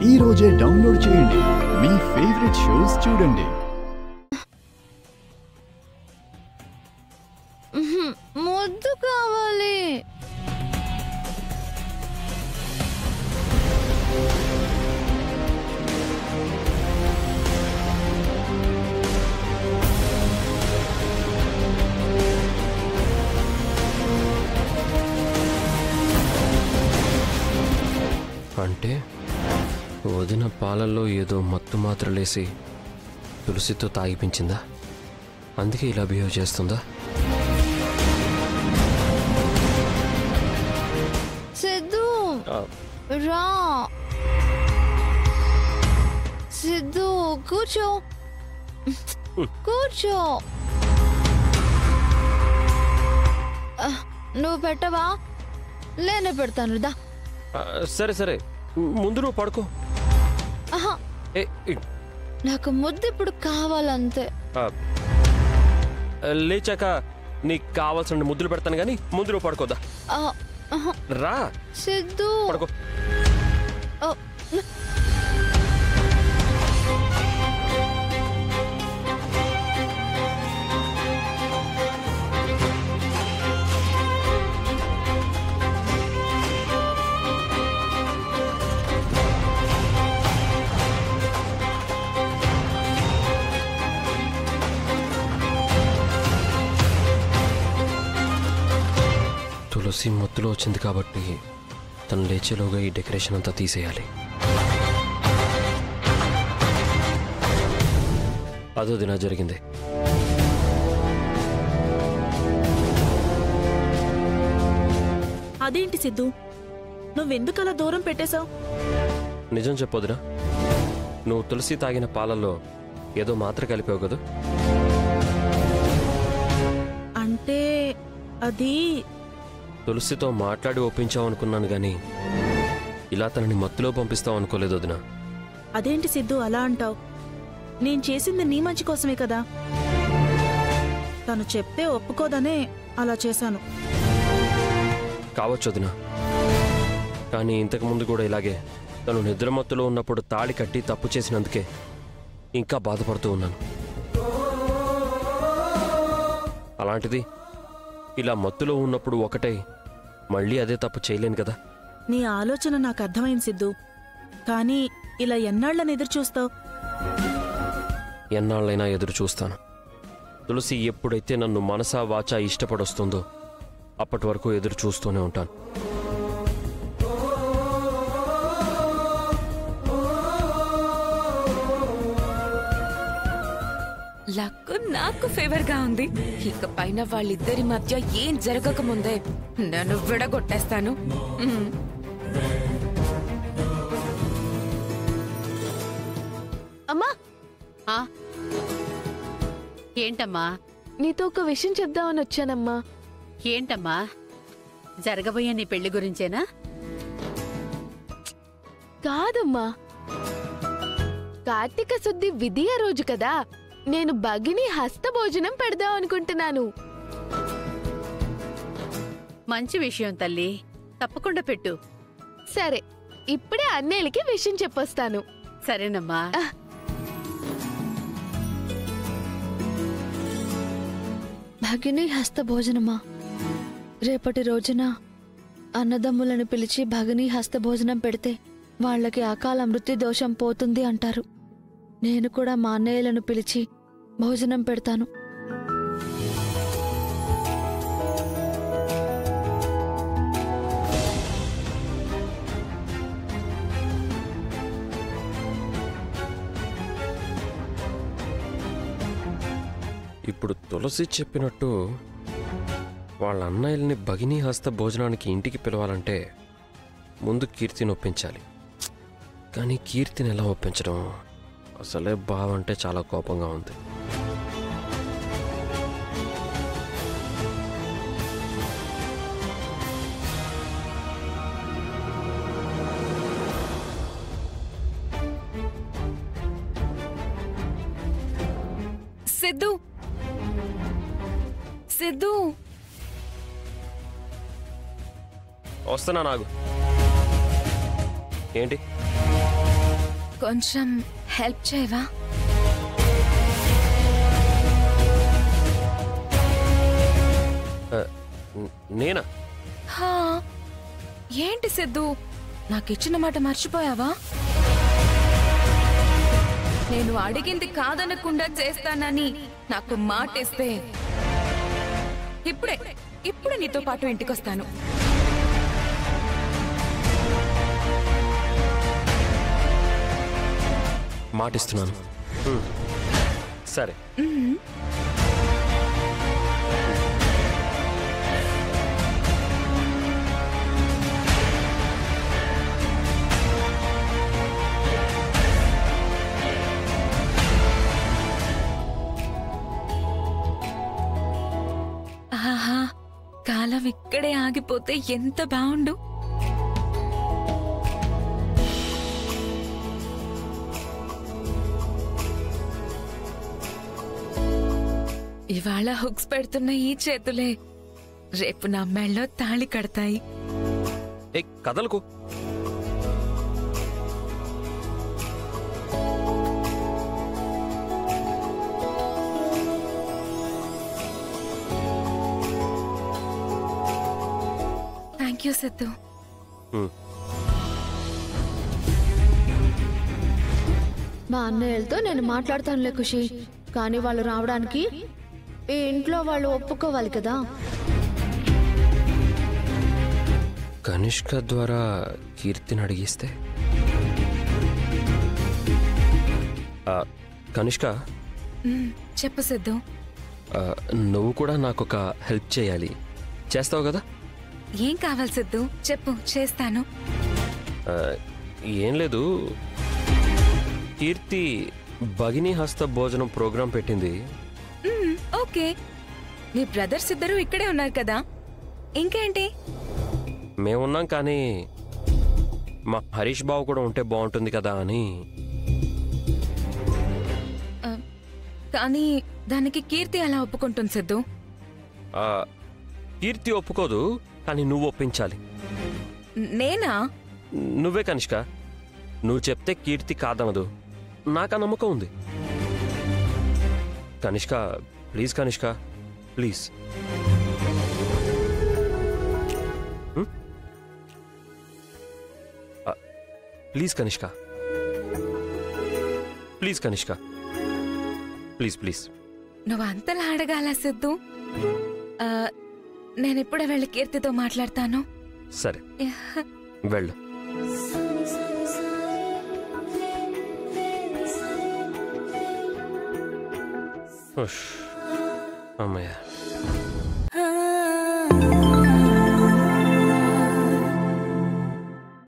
ఈ రోజే డౌన్లోడ్ చేయండి. మీ ఫేవరెట్ షోస్ చూడండి. ముద్దు కావాలి. అంటే వదిన పాలల్లో ఏదో మత్తు మాత్రలేసి తులసితో తాగిపించిందా? అందుకే ఇలా బిహేవ్ చేస్తుందా? సిద్ధు రా. సిద్ధు కూర్చో కూర్చో. నువ్వు పెట్టవా? లేనే పెడతాను దా. సరే సరే, ముందు నువ్వు పడుకో. నాకు ముద్దు ఇప్పుడు కావాలంతే. లేచాక నీకు కావాల్సిన ముద్దులు పెడతాను గానీ ముందు నువ్వు పడుకోదా. రా సిద్ధు పడుకో. తులసి మత్తులో వచ్చింది కాబట్టి తను లేచేలోగా ఈ డెకరేషన్ అంతా తీసేయాలి. అదో దిన జరిగింది. అదేంటి సిద్ధు, నువ్వెందుకు అలా దూరం పెట్టేశావు? నిజం చెప్పొద్దునా, నువ్వు తులసి తాగిన పాలల్లో ఏదో మాత్ర కలిపావు కదా. అంటే అది తులసితో మాట్లాడి ఒప్పించావు అనుకున్నాను గాని ఇలా తనని మత్తులో పంపిస్తావు అనుకోలేదు వదిన. అదేంటి సిద్ధు అలా అంటావు? నేను చేసింది నీ మంచి కోసమే కదా. తను చెప్తే ఒప్పుకోదనే అలా చేశాను. కావచ్చు వదిన, కానీ ఇంతకుముందు కూడా ఇలాగే తను నిద్రమత్తులో ఉన్నప్పుడు తాళి కట్టి తప్పు చేసినందుకే ఇంకా బాధపడుతూ ఉన్నాను. అలాంటిది ఇలా మత్తులో ఉన్నప్పుడు ఒకటై మళ్ళీ అదే తప్పు చేయలేను కదా. నీ ఆలోచన నాకు అర్థమైంది సిద్ధు, కానీ ఇలా ఎన్నాళ్ళని ఎదురు చూస్తావు? ఎన్నాళ్ళైనా ఎదురు చూస్తాను. తులసి ఎప్పుడైతే నన్ను మనసా వాచా ఇష్టపడొస్తుందో అప్పటి వరకు ఎదురు చూస్తూనే ఉంటాను. లక్ నాకు ఫేవర్ గా ఉంది. ఇక పైన వాళ్ళిద్దరి మధ్య ఏం జరగకముందే నన్ను విడగొట్టేస్తాను. అమ్మా ఏంటమ్మా? నీతో ఒక విషయం చెప్దామని వచ్చానమ్మా. ఏంటమ్మా? జరగబోయే నీ పెళ్లి గురించేనా? కాదమ్మా, కార్తీక శుద్ధి విధియ రోజు కదా, నేను భగిని హస్త భోజనం పెడదాం అనుకుంటున్నాను. మంచి విషయం తల్లి, తప్పకుండా పెట్టు. సరే, ఇప్పుడే అన్నయ్యలకి విషయం చెప్పొస్తాను. సరేనమ్మా. భగిని హస్త భోజనమా? రేపటి రోజున అన్నదమ్ములను పిలిచి భగిని హస్త భోజనం పెడితే వాళ్ళకి అకాల మృత్యు దోషం పోతుంది అంటారు. నేను కూడా మా అన్నయ్యలను పిలిచి భోజనం పెడతాను. ఇప్పుడు తులసి చెప్పినట్టు వాళ్ళ అన్నయ్యల్ని భగినీ హస్త భోజనానికి ఇంటికి పిలవాలంటే ముందు కీర్తిని ఒప్పించాలి. కానీ కీర్తిని ఎలా ఒప్పించడం? అసలే బావ అంటే చాలా కోపంగా ఉంది. సిద్ధు సిద్ధు వస్తున్నా. నాగు ఏంటి? కొంచెం హెల్ప్ చేయవా? నేనా? హా, ఏంటి సిద్ధు, నాకిచ్చిన మాట మర్చిపోయావా? నేను అడిగింది కాదనకుండా చేస్తానని నాకు మాటిస్తే ఇప్పుడే నీతో పాటు ఇంటికొస్తాను. మాటిస్తున్నాను. సరే. ఆహా, కాలం ఇక్కడే ఆగిపోతే ఎంత బాగుండు. ఇవాళ హుక్స్ పెడుతున్న ఈ చేతులే రేపు నా మెళ్ళో తాళి కడతాయి. కదలకు. Thank you Siddhu. మా అన్నయ్యలతో నేను మాట్లాడతానులే ఖుషి, కానీ వాళ్ళు రావడానికి ఈ ఇంట్లో వాళ్ళు ఒప్పుకోవాలి కదా. కనిష్క ద్వారా కీర్తిని అడిగిస్తే? కనిష్క, చెప్పు సిద్ధు. నువ్వు కూడా నాకొక హెల్ప్ చేయాలి. చేస్తావు కదా? ఏం కావాలి సిద్ధు, చెప్పు, చేస్తాను. ఏం లేదు, కీర్తి భగినీ హస్త భోజనం ప్రోగ్రాం పెట్టింది. ఓకే, మీ బ్రదర్స్ ఇద్దరు ఇక్కడే ఉన్నారు కదా, ఇంకేంటి? మేమున్నాం, కానీ మా హరీష్ బాబు కూడా ఉంటే బాగుంటుంది కదా అని. కానీ దానికి కీర్తి అలా ఒప్పుకుంటుంది సిద్ధు. కీర్తి ఒప్పుకోదు, కానీ నువ్వు ఒప్పించాలి. నేనా? నువ్వే కనిష్క. నువ్వు చెప్తే కీర్తి కాదనదు, నాకు నమ్మకం ఉంది. Kanishka, please Kanishka, please. Please Kanishka, please Kanishka, please please. నువ్వు అంతలా అడగాల సిద్ధు? నేనిప్పుడే వెళ్ళి కీర్తితో మాట్లాడతాను. సరే, వెళ్ళు. అమ్మయ్య.